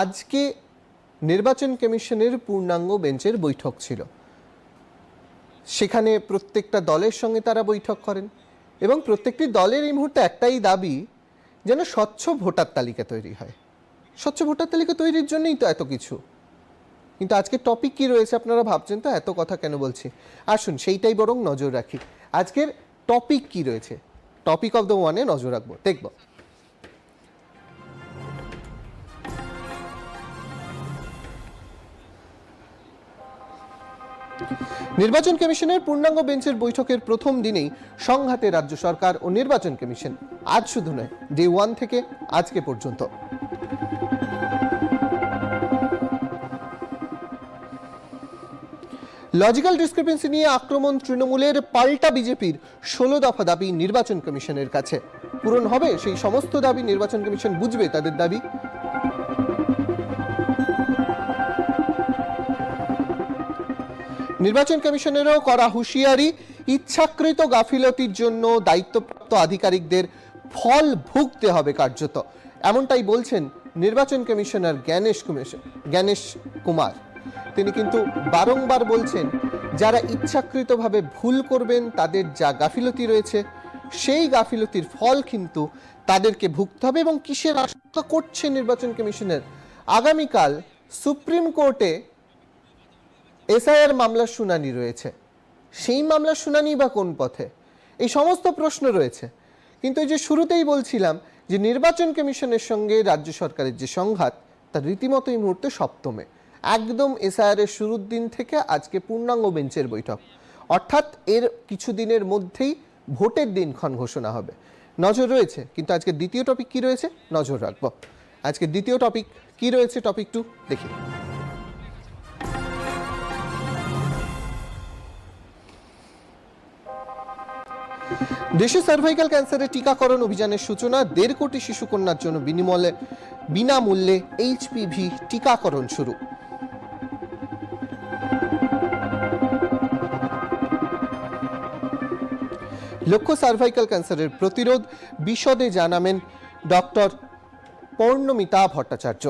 আজকে নির্বাচন কমিশনের পূর্ণাঙ্গ বেঞ্চের বৈঠক ছিল। সেখানে প্রত্যেকটা দলের সঙ্গে তারা বৈঠক করেন এবং প্রত্যেকটি দলের এই মুহূর্তে একটাই দাবি যেন স্বচ্ছ ভোটার তালিকা তৈরি হয়। স্বচ্ছ ভোটার তালিকা তৈরির জন্যই তো এত কিছু। কিন্তু আজকে টপিক কি রয়েছে আপনারা ভাবছেন তো এত কথা কেন বলছি। আসুন সেইটাই বরং নজর রাখি। আজকের টপিক কি রয়েছে, টপিক অফ দ্য ওয়ানে নজর রাখবো, দেখব। নির্বাচন কমিশনের পূর্ণাঙ্গ বেঞ্চের বৈঠকের প্রথম দিনেই সংঘাতে রাজ্য সরকার ও নির্বাচন কমিশন। আজ শুধু নয়, ডে 1 থেকে আজকে পর্যন্ত। লজিক্যাল ডিসক্রিপেন্সি নিয়ে আক্রমণ তৃণমূলের, পাল্টা বিজেপির 16 দফা দাবি নির্বাচন কমিশনের কাছে। পূরণ হবে সেই সমস্ত দাবি? নির্বাচন কমিশন বুঝবে তাদের দাবি? নির্বাচন কমিশনেরও করা হুঁশিয়ারি, ইচ্ছাকৃত গাফিলতির জন্য দায়িত্বপ্রাপ্ত আধিকারিকদের ফল ভুগতে হবে কার্যত। এমনটাই বলছেন নির্বাচন কমিশনার জ্ঞানেশ কুমার। তিনি কিন্তু বারংবার বলছেন যারা ইচ্ছাকৃতভাবে ভুল করবেন, তাদের যা গাফিলতি রয়েছে সেই গাফিলতির ফল কিন্তু তাদেরকে ভুগতে হবে। এবং কিসের আশঙ্কা করছে নির্বাচন কমিশনের? আগামীকাল সুপ্রিম কোর্টে এসআইআর মামলার শুনানি রয়েছে। সেই মামলার শুনানি বা কোন পথে, এই সমস্ত প্রশ্ন রয়েছে। কিন্তু এই যে শুরুতেই বলছিলাম যে নির্বাচন কমিশনের সঙ্গে রাজ্য সরকারের যে সংঘাত, তার রীতিমতো এই মুহূর্তে সপ্তমে। একদম এসআইআর এর শুরুর দিন থেকে আজকে পূর্ণাঙ্গ বেঞ্চের বৈঠক, অর্থাৎ এর কিছুদিনের মধ্যেই ভোটের দিনক্ষণ ঘোষণা হবে। নজর রয়েছে। কিন্তু আজকে দ্বিতীয় টপিক কি রয়েছে নজর রাখবো। আজকে দ্বিতীয় টপিক কি রয়েছে, টপিক 2 দেখি। দেশে সার্ভাইকাল ক্যান্সারের টিকাকরণ অভিযানের সূচনা। 1.5 কোটি শিশুকন্যার জন্য বিনামূল্যে HPV টিকাকরণ শুরু। লক্ষ্য সার্ভাইকাল ক্যান্সারের প্রতিরোধ। বিশদে জানাবেন ডক্টর পৌর্ণমিতা ভট্টাচার্য।